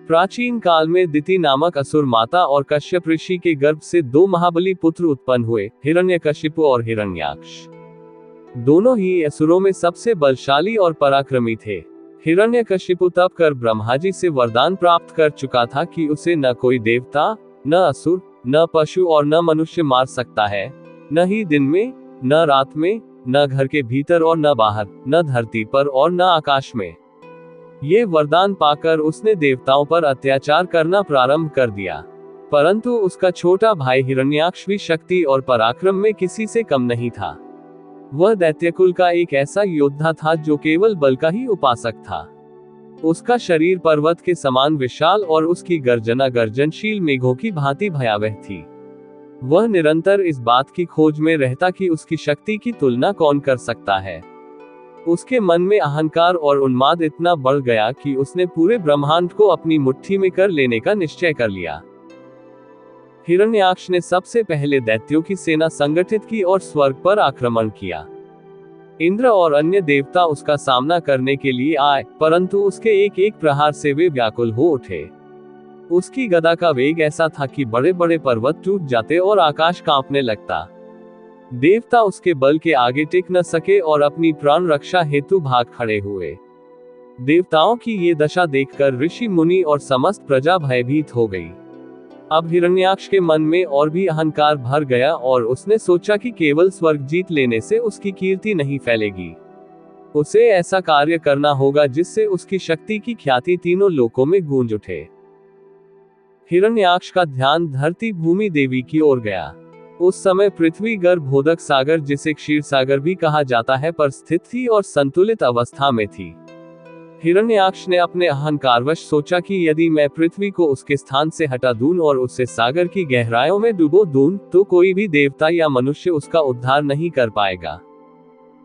प्राचीन काल में दिति नामक असुर माता और कश्यप ऋषि के गर्भ से दो महाबली पुत्र उत्पन्न हुए, हिरण्यकशिपु और हिरण्याक्ष। दोनों ही असुरों में सबसे बलशाली और पराक्रमी थे। हिरण्यकशिपु तप कर ब्रह्मा जी से वरदान प्राप्त कर चुका था कि उसे न कोई देवता, न असुर, न पशु और न मनुष्य मार सकता है, न ही दिन में, न रात में, न घर के भीतर और न बाहर, न धरती पर और न आकाश में। ये वरदान पाकर उसने देवताओं पर अत्याचार करना प्रारंभ कर दिया। परंतु उसका छोटा भाई हिरण्याक्ष भी शक्ति और पराक्रम में किसी से कम नहीं था। वह दैत्यकुल का एक ऐसा योद्धा था जो केवल बल का ही उपासक था। उसका शरीर पर्वत के समान विशाल और उसकी गर्जना गर्जनशील मेघों की भांति भयावह थी। वह निरंतर इस बात की खोज में रहता कि उसकी शक्ति की तुलना कौन कर सकता है। उसके मन में अहंकार और उन्माद इतना बढ़ गया कि उसने पूरे ब्रह्मांड को अपनी मुट्ठी में कर लेने का निश्चय कर लिया। हिरण्याक्ष ने सबसे पहले दैत्यों की सेना संगठित की और स्वर्ग पर आक्रमण किया। इंद्र और अन्य देवता उसका सामना करने के लिए आए, परंतु उसके एक एक प्रहार से वे व्याकुल हो उठे। उसकी गदा का वेग ऐसा था कि बड़े बड़े पर्वत टूट जाते और आकाश कांपने लगता। देवता उसके बल के आगे टिक न सके और अपनी प्राण रक्षा हेतु भाग खड़े हुए। देवताओं की ये दशा देखकर ऋषि मुनि और समस्त प्रजा भयभीत हो गई। अब हिरण्याक्ष के मन में और भी अहंकार भर गया और उसने सोचा कि केवल स्वर्ग जीत लेने से उसकी कीर्ति नहीं फैलेगी। उसे ऐसा कार्य करना होगा जिससे उसकी शक्ति की ख्याति तीनों लोकों में गूंज उठे। हिरण्याक्ष का ध्यान धरती भूमि देवी की ओर गया। उस समय पृथ्वी गर्भोदक सागर, जिसे क्षीर सागर भी कहा जाता है, पर स्थित थी और संतुलित अवस्था में थी। हिरण्याक्ष ने अपने अहंकारवश सोचा कि यदि मैं पृथ्वी को उसके स्थान से हटा दूं और उसे सागर की गहराइयों में डुबो दूं, तो कोई भी देवता या मनुष्य उसका उद्धार नहीं कर पाएगा।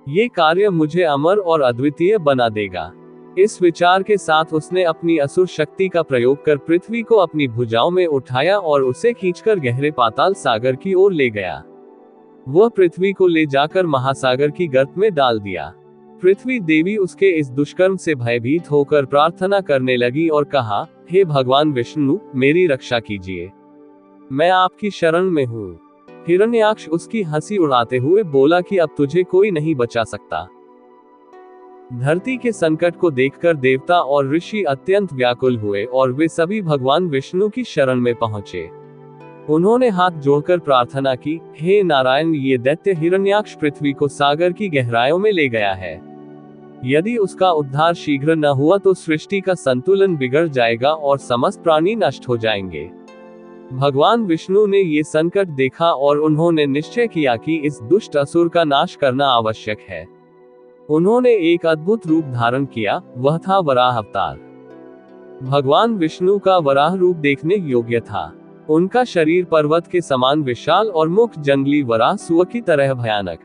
ये कार्य मुझे अमर और अद्वितीय बना देगा। इस विचार के साथ उसने अपनी असुर शक्ति का प्रयोग कर पृथ्वी को अपनी भुजाओं में उठाया और उसे खींचकर गहरे पाताल सागर की ओर ले गया। वह पृथ्वी को ले जाकर महासागर की गर्त में डाल दिया। पृथ्वी देवी उसके इस दुष्कर्म से भयभीत होकर प्रार्थना करने लगी और कहा, हे भगवान विष्णु, मेरी रक्षा कीजिए, मैं आपकी शरण में हूँ। हिरण्याक्ष उसकी हंसी उड़ाते हुए बोला कि अब तुझे कोई नहीं बचा सकता। धरती के संकट को देखकर देवता और ऋषि अत्यंत व्याकुल हुए और वे सभी भगवान विष्णु की शरण में पहुंचे। उन्होंने हाथ जोड़कर प्रार्थना की, हे नारायण, ये दैत्य हिरण्याक्ष पृथ्वी को सागर की गहराइयों में ले गया है। यदि उसका उद्धार शीघ्र न हुआ तो सृष्टि का संतुलन बिगड़ जाएगा और समस्त प्राणी नष्ट हो जाएंगे। भगवान विष्णु ने ये संकट देखा और उन्होंने निश्चय किया कि इस दुष्ट असुर का नाश करना आवश्यक है। उन्होंने एक अद्भुत रूप धारण किया, वह था वराह अवतार। भगवान विष्णु का वराह रूप देखने योग्य था। उनका शरीर पर्वत के समान विशाल और मुख जंगली वराह सुअर की तरह भयानक।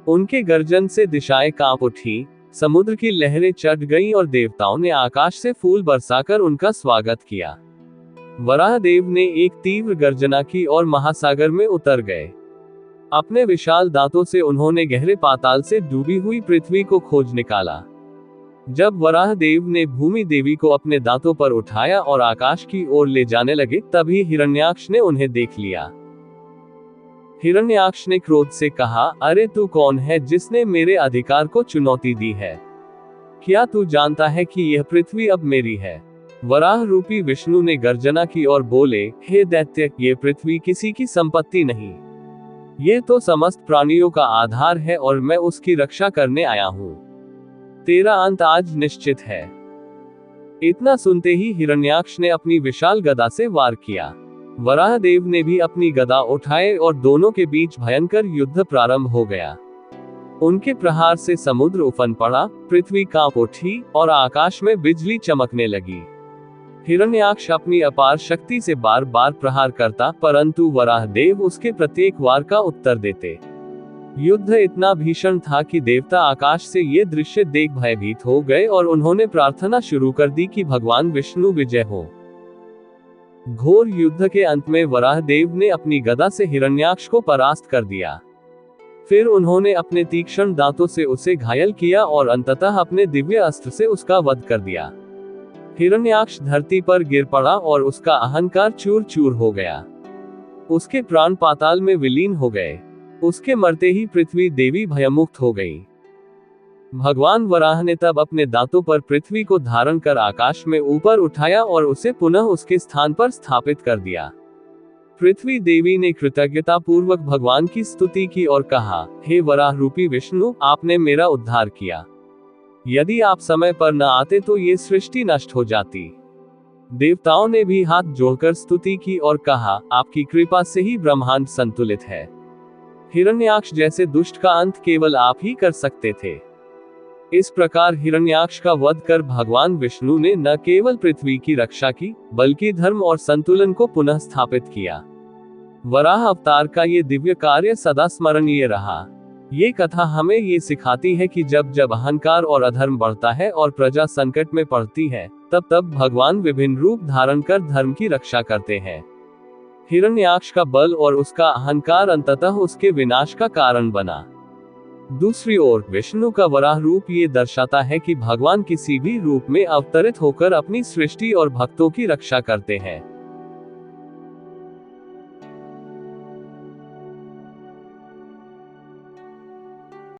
उनके गर्जन से दिशाएं कांप उठी, समुद्र की लहरें चढ़ गईं और देवताओं ने आकाश से फूल बरसाकर उनका स्वागत किया। वराह देव ने एक तीव्र गर्जना की और महासागर में उतर गए। अपने विशाल दांतों से उन्होंने गहरे पाताल से डूबी हुई पृथ्वी को खोज निकाला। जब वराह देव ने भूमि देवी को अपने दांतों पर उठाया और आकाश की ओर ले जाने लगे, तभी हिरण्याक्ष ने उन्हें देख लिया। हिरण्याक्ष ने क्रोध से कहा, अरे तू कौन है जिसने मेरे अधिकार को चुनौती दी है? क्या तू जानता है कि यह पृथ्वी अब मेरी है? वराह रूपी विष्णु ने गर्जना की और बोले, हे दैत्य, ये पृथ्वी किसी की संपत्ति नहीं, ये तो समस्त प्राणियों का आधार है और मैं उसकी रक्षा करने आया हूँ। तेरा अंत आज निश्चित है। इतना सुनते ही हिरण्याक्ष ने अपनी विशाल गदा से वार किया। वराह देव ने भी अपनी गदा उठाए और दोनों के बीच भयंकर युद्ध प्रारंभ हो गया। उनके प्रहार से समुद्र उफन पड़ा, पृथ्वी कांप उठी और आकाश में बिजली चमकने लगी। हिरण्याक्ष अपनी अपार शक्ति से बार बार प्रहार करता, परंतु वराह देव उसके प्रत्येक वार का उत्तर देते। युद्ध इतना भीषण था कि देवता आकाश से ये दृश्य देख भयभीत हो गए और उन्होंने प्रार्थना शुरू कर दी कि भगवान विष्णु विजय हो। घोर युद्ध के अंत में वराह देव ने अपनी गदा से हिरण्याक्ष को परास्त कर दिया। फिर उन्होंने अपने तीक्ष्ण दांतों से उसे घायल किया और अंततः अपने दिव्य अस्त्र से उसका वध कर दिया। हिरण्याक्ष धरती पर गिर पड़ा और उसका अहंकार चूर चूर हो गया। उसके प्राण पाताल में विलीन हो गए। उसके मरते ही पृथ्वी देवी भयमुक्त हो गई। भगवान वराह ने तब अपने दांतों पर पृथ्वी को धारण कर आकाश में ऊपर उठाया और उसे पुनः उसके स्थान पर स्थापित कर दिया। पृथ्वी देवी ने कृतज्ञता पूर्वक भगवान की स्तुति की और कहा, हे वराह रूपी विष्णु, आपने मेरा उद्धार किया। यदि आप समय पर न आते तो ये सृष्टि नष्ट हो जाती। देवताओं ने भी हाथ जोड़कर स्तुति की और कहा, आपकी कृपा से ही ब्रह्मांड संतुलित है। हिरण्याक्ष जैसे दुष्ट का अंत केवल आप ही कर सकते थे। इस प्रकार हिरण्याक्ष का वध कर भगवान विष्णु ने न केवल पृथ्वी की रक्षा की, बल्कि धर्म और संतुलन को पुनः स्थापित किया। वराह अवतार का ये दिव्य कार्य सदा स्मरणीय रहा। ये कथा हमें ये सिखाती है कि जब जब अहंकार और अधर्म बढ़ता है और प्रजा संकट में पड़ती है, तब तब भगवान विभिन्न रूप धारण कर धर्म की रक्षा करते हैं। हिरण्याक्ष का बल और उसका अहंकार अंततः उसके विनाश का कारण बना। दूसरी ओर विष्णु का वराह रूप ये दर्शाता है कि भगवान किसी भी रूप में अवतरित होकर अपनी सृष्टि और भक्तों की रक्षा करते हैं।